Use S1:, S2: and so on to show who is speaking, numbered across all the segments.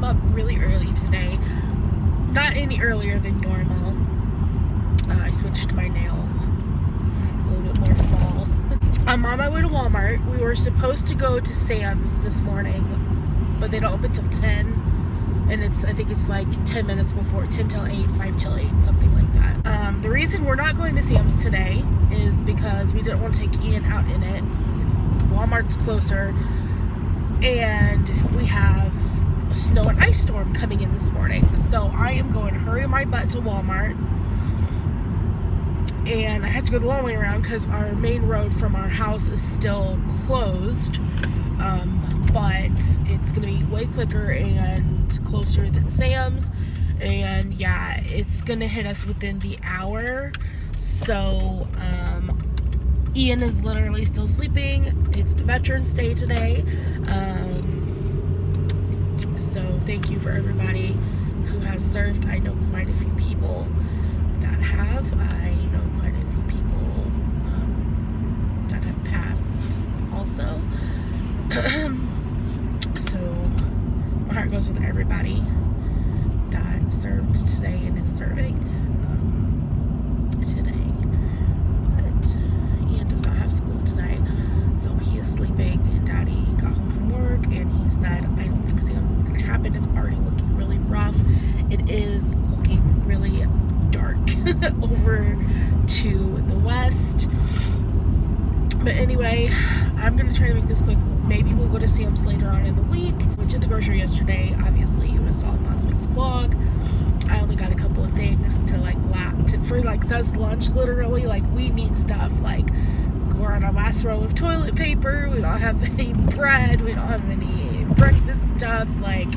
S1: up really early today. Not any earlier than normal. I switched my nails. A little bit more fall. I'm on my way to Walmart. We were supposed to go to Sam's this morning, but they don't open till 10. And I think it's like 10 minutes before, 10 till 8, 5 till 8, something like that. The reason we're not going to Sam's today is because we didn't want to take Ian out in it. Walmart's closer. And we have a snow and ice storm coming in this morning. So I am going to hurry my butt to Walmart. And I had to go the long way around because our main road from our house is still closed. But it's going to be way quicker and closer than Sam's. And yeah, it's going to hit us within the hour. So, Ian is literally still sleeping. It's Veterans Day today. So thank you for everybody who has served. I know quite a few people that have. I know quite a few people that have passed also. So my heart goes with everybody that served today and is serving today. But Ian does not have school today, so he is sleeping, and Daddy got home from work and he said, I don't think Sam's is going to happen. It's already looking really rough. It is looking really dark over to the west. But anyway, I'm going to try to make this quick. Maybe we'll go to Sam's later on in the week. Went to the grocery yesterday. Obviously, you saw in last week's vlog. I only got a couple of things to for Seth's lunch, literally. Like, we need stuff. Like, we're on our last roll of toilet paper. We don't have any bread. We don't have any breakfast stuff. Like,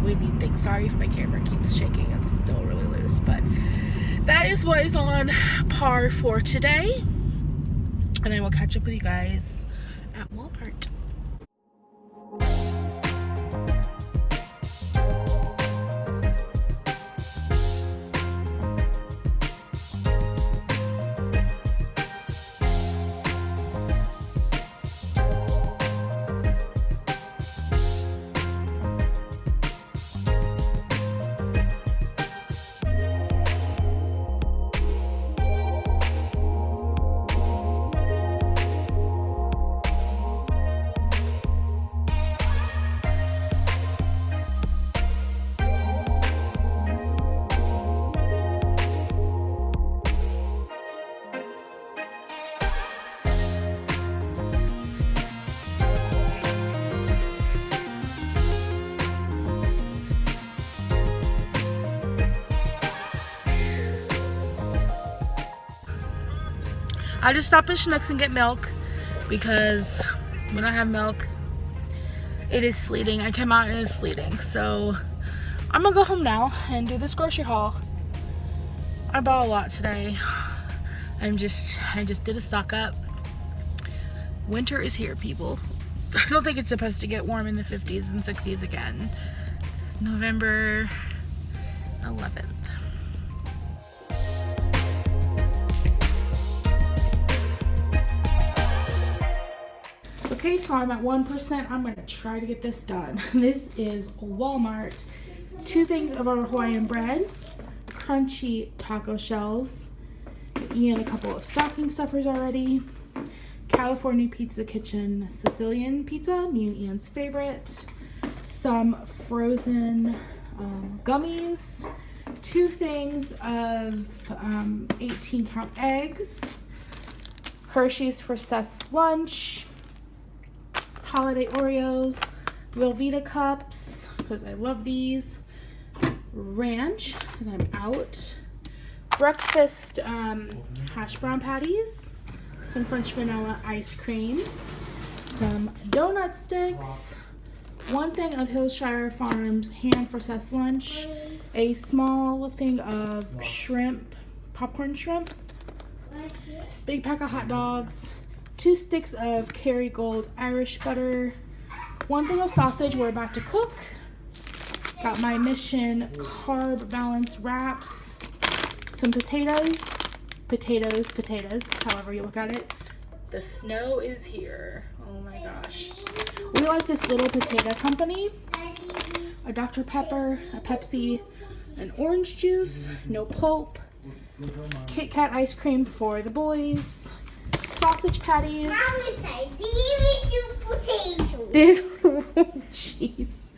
S1: we need things. Sorry if my camera keeps shaking. It's still really loose. But that is what is on par for today. And I will catch up with you guys at Walmart. I just stopped at Schnucks and get milk because we don't have milk. It is sleeting. I came out and it's sleeting. So I'm gonna go home now and do this grocery haul. I bought a lot today. I just did a stock up. Winter is here, people. I don't think it's supposed to get warm in the 50s and 60s again. It's November 11th. Okay, so I'm at 1%. I'm gonna try to get this done. This is Walmart. 2 things of our Hawaiian bread, crunchy taco shells, and a couple of stocking stuffers already. California Pizza Kitchen Sicilian pizza, me and Ian's favorite. Some frozen gummies. 2 things of 18-count eggs. Hershey's for Seth's lunch. Holiday Oreos, Velveeta cups, because I love these. Ranch, because I'm out. Breakfast hash brown patties. Some French vanilla ice cream. Some donut sticks. 1 thing of Hillshire Farms ham for Seth's lunch. A small thing of shrimp, popcorn shrimp. Big pack of hot dogs. 2 sticks of Kerrygold Irish butter, 1 thing of sausage we're about to cook. Got my Mission carb balance wraps, some potatoes, however you look at it. The snow is here. Oh my gosh. We like this little potato company. a Dr. Pepper, a Pepsi, an orange juice, no pulp, Kit Kat ice cream for the boys, sausage patties. Jeez.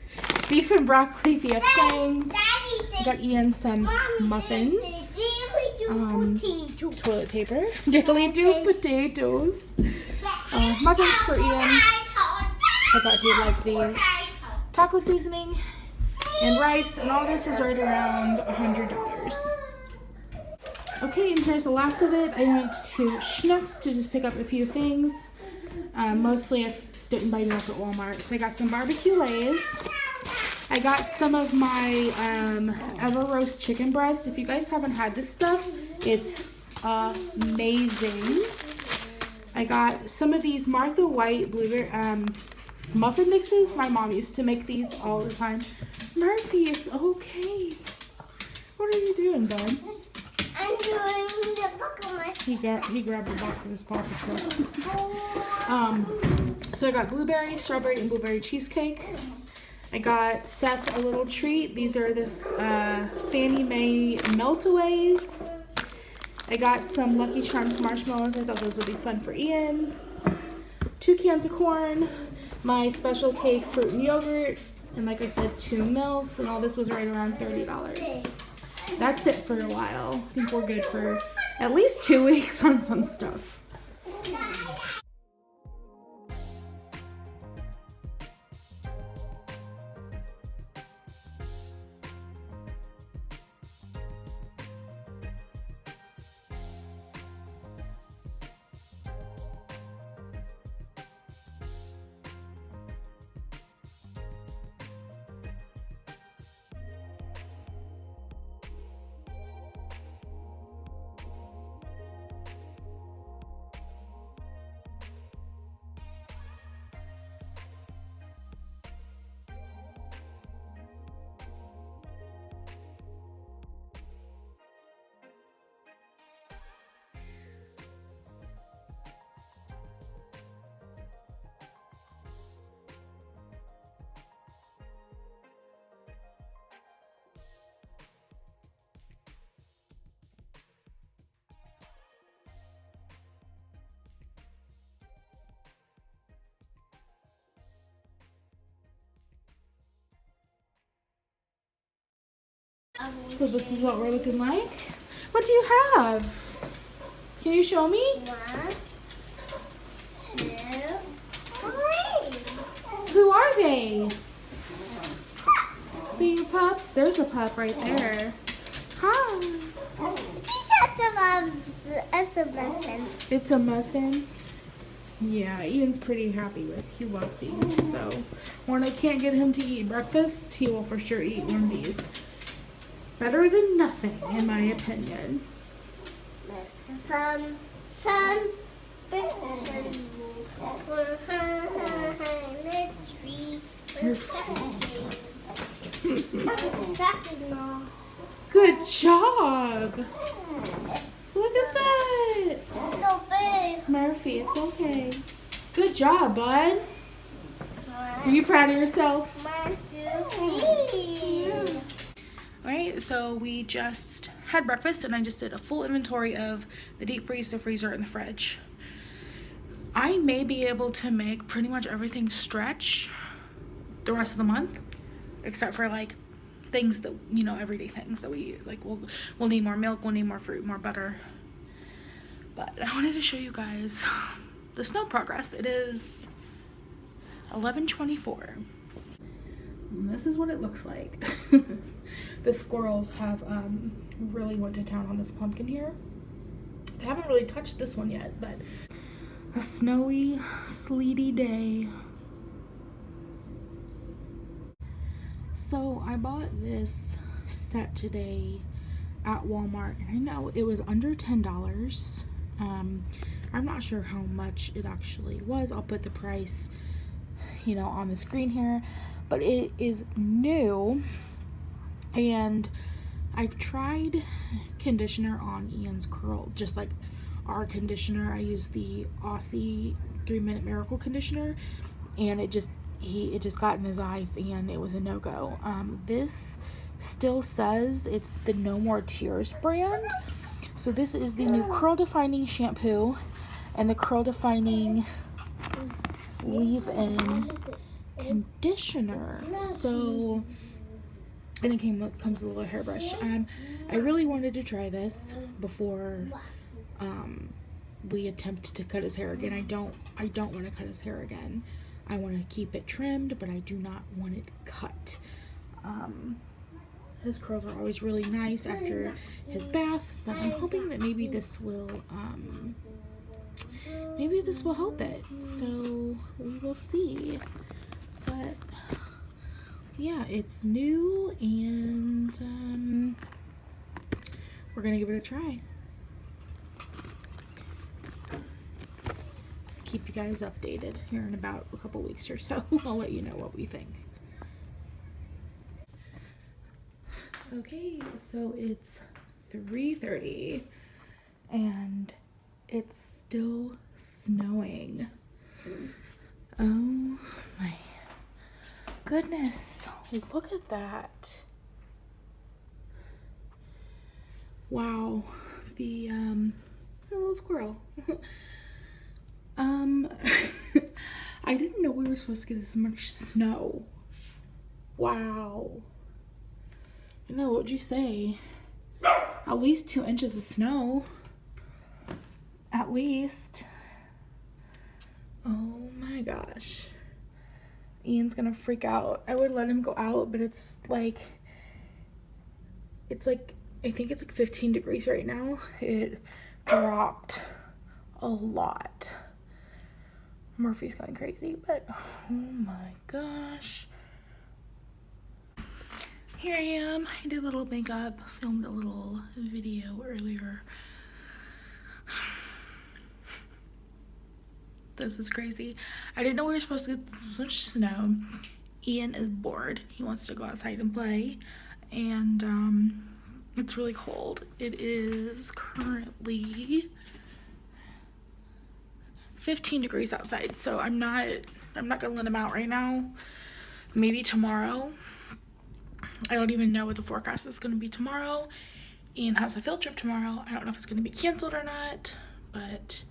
S1: Beef and broccoli via Thangs. Got Ian some muffins. Toilet paper. Daily do potatoes. Muffins for Ian. I thought he'd like these. Taco seasoning and rice, and all this was right around $100. Okay, and here's the last of it. I went to Schnucks to just pick up a few things. Mostly I didn't buy enough at Walmart. So I got some barbecue Lays. I got some of my Ever Roast chicken breast. If you guys haven't had this stuff, it's amazing. I got some of these Martha White blueberry muffin mixes. My mom used to make these all the time. Murphy, it's okay. What are you doing, bud?
S2: I'm doing the book on my...
S1: He grabbed the box in his pocket. So I got blueberry, strawberry, and blueberry cheesecake. I got Seth a little treat. These are the Fannie Mae Meltaways. I got some Lucky Charms marshmallows. I thought those would be fun for Ian. 2 cans of corn. My special cake, fruit and yogurt. And like I said, 2 milks. And all this was right around $30. That's it for a while. I think we're good for at least 2 weeks on some stuff. So this is what we're looking like. What do you have? Can you show me?
S2: 1, 2, 3.
S1: Who are they? See your pups? There's a pup right there. Hi.
S2: It's a muffin.
S1: It's a muffin? Yeah, Ian's pretty happy with. He loves these. So when I can't get him to eat breakfast, he will for sure eat one of these. Better than nothing, in my opinion.
S2: Some
S1: Good job. Look at that.
S2: So big.
S1: Murphy, it's okay. Good job, bud. Are you proud of yourself?
S2: 1, 2, 3.
S1: Alright, so we just had breakfast and I just did a full inventory of the deep freeze, the freezer, and the fridge. I may be able to make pretty much everything stretch the rest of the month, except for like things that, you know, everyday things that we use. Like we'll need more milk, we'll need more fruit, more butter. But I wanted to show you guys the snow progress. It is 11:24. And this is what it looks like. The squirrels have really went to town on this pumpkin here. They haven't really touched this one yet, but a snowy, sleety day. So I bought this set today at Walmart, and I know it was under $10. I'm not sure how much it actually was. I'll put the price, you know, on the screen here, but it is new. And I've tried conditioner on Ian's curl, just like our conditioner. I use the Aussie 3-Minute Miracle conditioner, and it just got in his eyes and it was a no-go. This still says it's the No More Tears brand. So this is the new curl defining shampoo and the curl defining leave-in conditioner. So, and it comes with a little hairbrush. I really wanted to try this before we attempt to cut his hair again. I don't want to cut his hair again. I want to keep it trimmed, but I do not want it cut. His curls are always really nice after his bath, but I'm hoping that maybe this will help it. So we will see. But yeah, it's new, and we're gonna give it a try. Keep you guys updated here in about a couple weeks or so. I'll let you know what we think. Okay, so it's 3:30 and it's still snowing. Oh my goodness, look at that. Wow, the little squirrel. I didn't know we were supposed to get this much snow. Wow. I know, what'd you say? At least 2 inches of snow. At least. Oh my gosh. Ian's gonna freak out. I would let him go out, but it's like, I think it's like 15 degrees right now. It dropped a lot. Murphy's going crazy, but oh my gosh. Here I am. I did a little makeup, filmed a little video earlier. This is crazy. I didn't know we were supposed to get so much snow. Ian is bored. He wants to go outside and play, and it's really cold. It is currently 15 degrees outside, so I'm not gonna let him out right now. Maybe tomorrow. I don't even know what the forecast is gonna be tomorrow. Ian has a field trip tomorrow. I don't know if it's gonna be canceled or not, but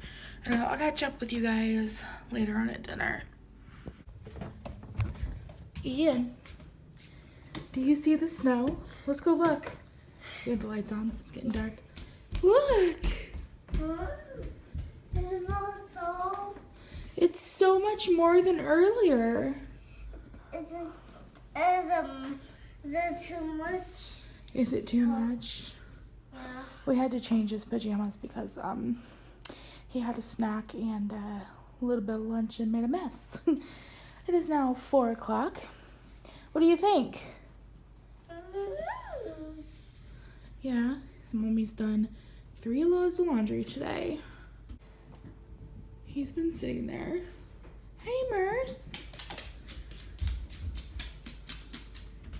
S1: I don't know. I'll catch up with you guys later on at dinner. Ian, do you see the snow? Let's go look. We have the lights on. It's getting dark. Look! It's so much more than earlier.
S2: Is it too much?
S1: Is it too much?
S2: Yeah.
S1: We had to change his pajamas because he had a snack and a little bit of lunch and made a mess. It is now 4 o'clock. What do you think? Yeah, Mommy's done 3 loads of laundry today. He's been sitting there. Hey, Merce.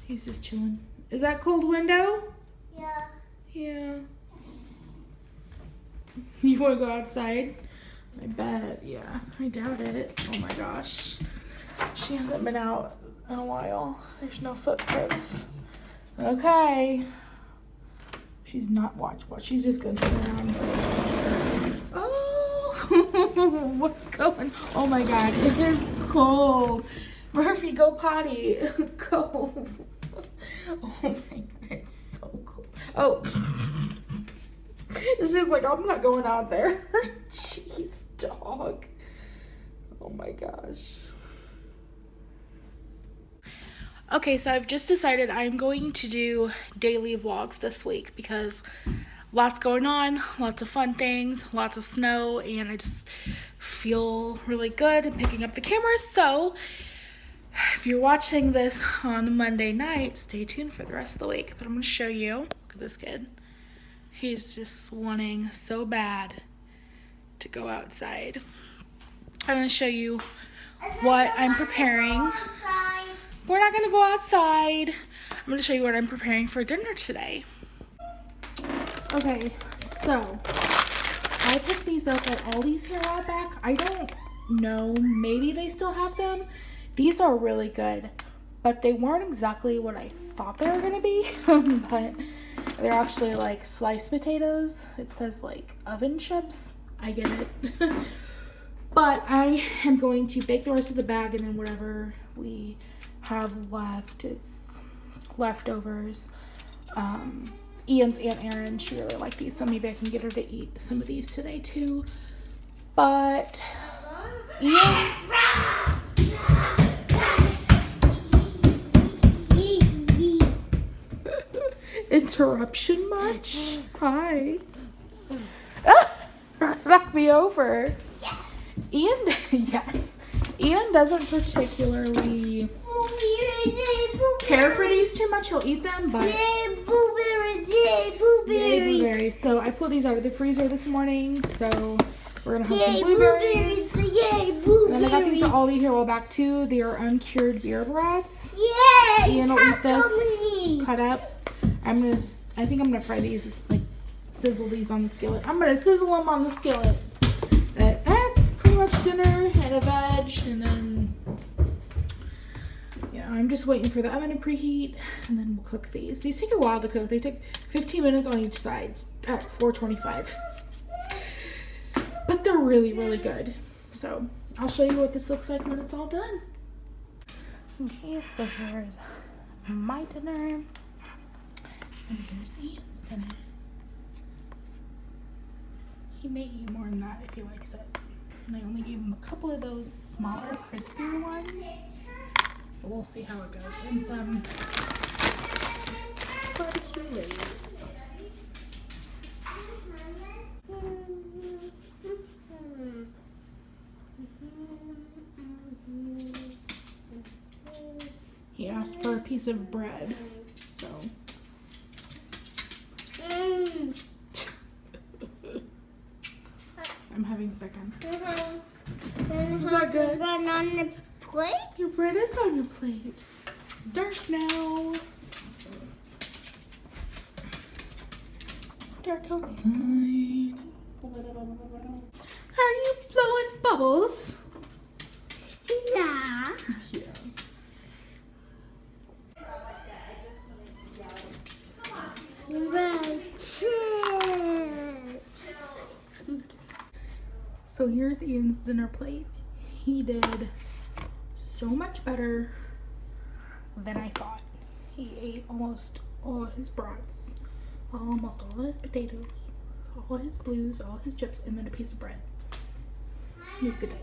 S1: He's just chilling. Is that cold window?
S2: Yeah.
S1: Yeah. You want to go outside? I bet. Yeah. I doubt it. Oh my gosh. She hasn't been out in a while. There's no footprints. Okay. She's not watch. She's just gonna turn around. Oh, what's going? Oh my God, it is cold. Murphy, go potty. Go. Oh my God, it's so cold. Oh, it's just like I'm not going out there. Jeez, dog. Oh my gosh. Okay, so I've just decided I'm going to do daily vlogs this week because lots going on, lots of fun things, lots of snow, and I just feel really good in picking up the camera. So if you're watching this on Monday night, stay tuned for the rest of the week. But I'm going to show you. Look at this kid. He's just wanting so bad to go outside. I'm going to show you what I'm preparing. We're not going to go outside. I'm going to show you what I'm preparing for dinner today. Okay, so I picked these up at Aldi's here a while back. I don't know, maybe they still have them. These are really good, but they weren't exactly what I thought they were gonna be. But they're actually like sliced potatoes. It says like oven chips. I get it. But I am going to bake the rest of the bag, and then whatever we have left is leftovers. Ian's Aunt Erin, she really liked these, so maybe I can get her to eat some of these today too. But Ian, interruption much? Hi. Knock me over. Ian, yes. Ian doesn't particularly care for these too much. He'll eat them, but
S2: Yay, blueberries! Yay, blueberries!
S1: blueberries. So I pulled these out of the freezer this morning. So we're gonna have
S2: Yay,
S1: some blueberries.
S2: Yay,
S1: And
S2: blueberries!
S1: then I got these at Aldi here a while back too. They are uncured beer brats.
S2: Yay!
S1: Ian will eat
S2: taco
S1: this
S2: meat.
S1: cut up. I think I'm gonna fry these, like sizzle these on the skillet. I'm gonna sizzle them on the skillet. That's pretty much dinner and a veg, and then yeah, I'm just waiting for the oven to preheat, and then we'll cook these. These take a while to cook. They took 15 minutes on each side at 425. But they're really, really good. So I'll show you what this looks like when it's all done. Okay, so here's my dinner. And here's Ian's dinner. He may eat more than that if he likes it. And I only gave him a couple of those smaller, crispier ones. So we'll see how it goes. And some barbecue lace. He asked for a piece of bread, so. I'm having seconds. Is that good?
S2: Bread on the plate?
S1: Your bread is on your plate. It's dark now. Dark outside. Are you blowing bubbles?
S2: Yeah.
S1: Yeah.
S2: Red chip.
S1: So here's Ian's dinner plate. He did so much better than I thought. He ate almost all his brats, almost all his potatoes, all his blues, all his chips, and then a piece of bread. It was a good day.